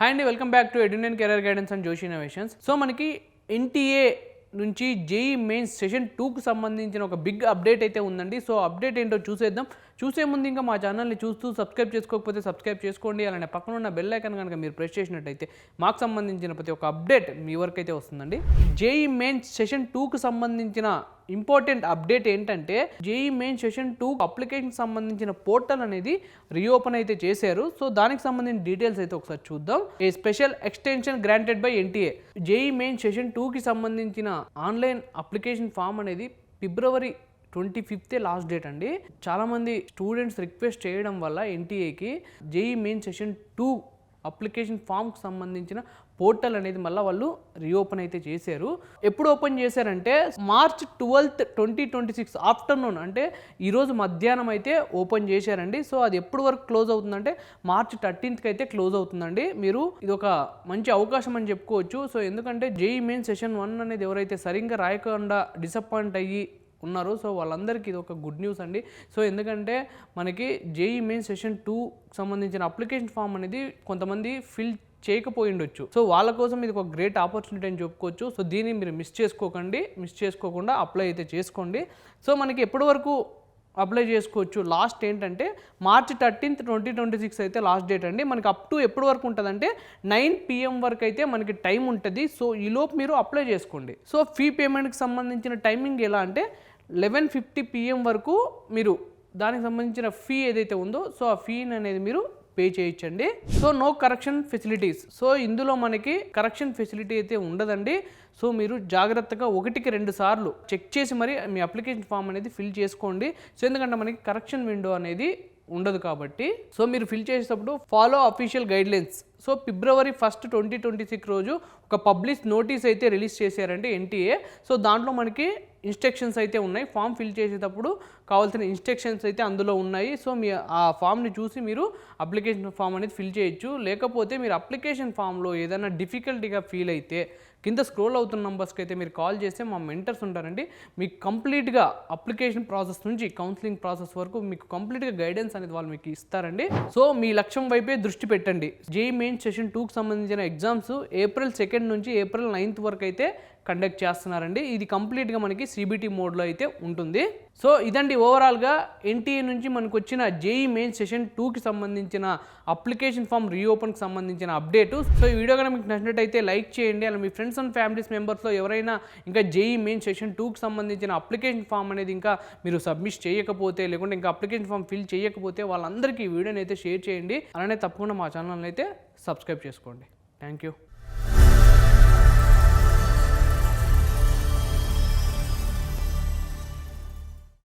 Hi అండి, welcome back to ఎడ్యునేన్ career guidance and Joshi innovations. So మనకి ఎన్టీఏ నుంచి జేఈ మెయిన్స్ సెషన్ 2కు సంబంధించిన ఒక బిగ్ అప్డేట్ అయితే ఉందండి. సో అప్డేట్ ఏంటో చూసేద్దాం. చూసే ముందు ఇంకా మా ఛానల్ని చూస్తూ సబ్స్క్రైబ్ చేసుకోకపోతే సబ్స్క్రైబ్ చేసుకోండి. అలానే పక్కన ఉన్న బెల్ ఐకాన్ కనుక మీరు ప్రెస్ చేసినట్టయితే మాకు సంబంధించిన ప్రతి ఒక్క అప్డేట్ మీ వరకు అయితే వస్తుందండి. జేఈ మెయిన్స్ సెషన్ 2కు సంబంధించిన ఇంపార్టెంట్ అప్డేట్ ఏంటంటే జేఈ మెయిన్ సెషన్ 2 అప్లికేషన్ సంబంధించిన పోర్టల్ అనేది రీఓపెన్ అయితే చేశారు. సో దానికి సంబంధించిన డీటెయిల్స్ అయితే ఒకసారి చూద్దాం. A special extension granted by NTA. JEE main session 2కి సంబంధించిన ఆన్లైన్ అప్లికేషన్ ఫామ్ అనేది February 25th లాస్ట్ డేట్ అండి. చాలామంది స్టూడెంట్స్ రిక్వెస్ట్ చేయడం వల్ల ఎన్టీఏకి జేఈ మెయిన్ సెషన్ 2 అప్లికేషన్ ఫామ్కి సంబంధించిన పోర్టల్ అనేది మళ్ళీ వాళ్ళు రీఓపెన్ అయితే చేశారు. ఎప్పుడు ఓపెన్ చేశారంటే March 12th 2026 ఆఫ్టర్నూన్, అంటే ఈరోజు మధ్యాహ్నం అయితే ఓపెన్ చేశారండి. సో అది ఎప్పుడు వరకు క్లోజ్ అవుతుందంటే March 13th అయితే క్లోజ్ అవుతుందండి. మీరు ఇది ఒక మంచి అవకాశం అని చెప్పుకోవచ్చు. సో ఎందుకంటే జేఈ మెయిన్ సెషన్ 1 అనేది ఎవరైతే సరిగ్గా రాయకుండా డిసప్పాయింట్ అయ్యి ఉన్నారు, సో వాళ్ళందరికీ ఇది ఒక గుడ్ న్యూస్ అండి. సో ఎందుకంటే మనకి జేఈ మెయిన్ సెషన్ 2 సంబంధించిన అప్లికేషన్ ఫామ్ అనేది కొంతమంది ఫిల్ చేయకపోయి ఉండొచ్చు. సో వాళ్ళ కోసం ఇది ఒక గ్రేట్ ఆపర్చునిటీ అని చెప్పుకోవచ్చు. సో దీన్ని మీరు మిస్ చేసుకోకుండా అప్లై అయితే చేసుకోండి. సో మనకి ఎప్పటి వరకు అప్లై చేసుకోవచ్చు, లాస్ట్ ఏంటంటే March 13th 2026 అయితే లాస్ట్ డేట్ అండి. మనకి అప్ టు ఎప్పటి వరకు ఉంటుందంటే 9 PM వరకు అయితే మనకి టైం ఉంటుంది. సో ఈలోపు మీరు అప్లై చేసుకోండి. సో ఫీ పేమెంట్కి సంబంధించిన టైమింగ్ ఎలా అంటే 11:50 PM వరకు మీరు దానికి సంబంధించిన ఫీ ఏదైతే ఉందో సో ఆ ఫీని అనేది మీరు పే చేయొచ్చండి. So no correction facilities. So ఇందులో మనకి కరెక్షన్ ఫెసిలిటీ అయితే ఉండదండి. సో మీరు జాగ్రత్తగా 1కి 2 సార్లు చెక్ చేసి మరి మీ అప్లికేషన్ ఫామ్ అనేది ఫిల్ చేసుకోండి. సో ఎందుకంటే మనకి కరెక్షన్ విండో అనేది ఉండదు కాబట్టి. సో మీరు ఫిల్ చేసేటప్పుడు follow official guidelines. So February 1st 2026 రోజు ఒక పబ్లిష్ నోటీస్ అయితే రిలీజ్ చేశారంటే ఎన్టీఏ. సో దాంట్లో మనకి ఇన్స్ట్రక్షన్స్ అయితే ఉన్నాయి. ఫామ్ ఫిల్ చేసేటప్పుడు కావాల్సిన ఇన్స్ట్రక్షన్స్ అయితే అందులో ఉన్నాయి. సో మీ ఆ ఫామ్ని చూసి మీరు అప్లికేషన్ ఫామ్ అనేది ఫిల్ చేయొచ్చు. లేకపోతే మీరు అప్లికేషన్ ఫామ్లో ఏదైనా డిఫికల్టీగా ఫీల్ అయితే కింద స్క్రోల్ అవుతున్న నెంబర్స్కి అయితే మీరు కాల్ చేస్తే మా మెంటర్స్ ఉంటారండి. మీకు కంప్లీట్గా అప్లికేషన్ ప్రాసెస్ నుంచి కౌన్సిలింగ్ ప్రాసెస్ వరకు మీకు కంప్లీట్గా గైడెన్స్ అనేది వాళ్ళు మీకు ఇస్తారండి. సో మీ లక్ష్యం వైపే దృష్టి పెట్టండి. జేఈ మెయిన్ సెషన్ 2కి సంబంధించిన ఎగ్జామ్స్ April 2nd నుంచి April 9th వరకు అయితే కండక్ట్ చేస్తున్నారండి. ఇది కంప్లీట్గా మనకి సిబిటీ మోడ్లో అయితే ఉంటుంది. సో ఇదండి ఓవరాల్గా ఎన్టీఏ నుంచి మనకు వచ్చిన జేఈ మెయిన్ సెషన్ 2కి సంబంధించిన అప్లికేషన్ ఫామ్ రీఓపెన్కి సంబంధించిన అప్డేటు. సో ఈ వీడియో కనుక మీకు నచ్చినట్టయితే లైక్ చేయండి. అలా మీ ఫ్రెండ్స్ అండ్ ఫ్యామిలీస్ మెంబర్స్లో ఎవరైనా ఇంకా జేఈ మెయిన్ సెషన్ 2కి సంబంధించిన అప్లికేషన్ ఫామ్ అనేది ఇంకా మీరు సబ్మిట్ చేయకపోతే, లేకుంటే ఇంకా అప్లికేషన్ ఫామ్ ఫిల్ చేయకపోతే వాళ్ళందరికీ ఈ వీడియోని అయితే షేర్ చేయండి. అలానే తప్పకుండా మా ఛానల్ని అయితే సబ్స్క్రైబ్ చేసుకోండి. Thank you.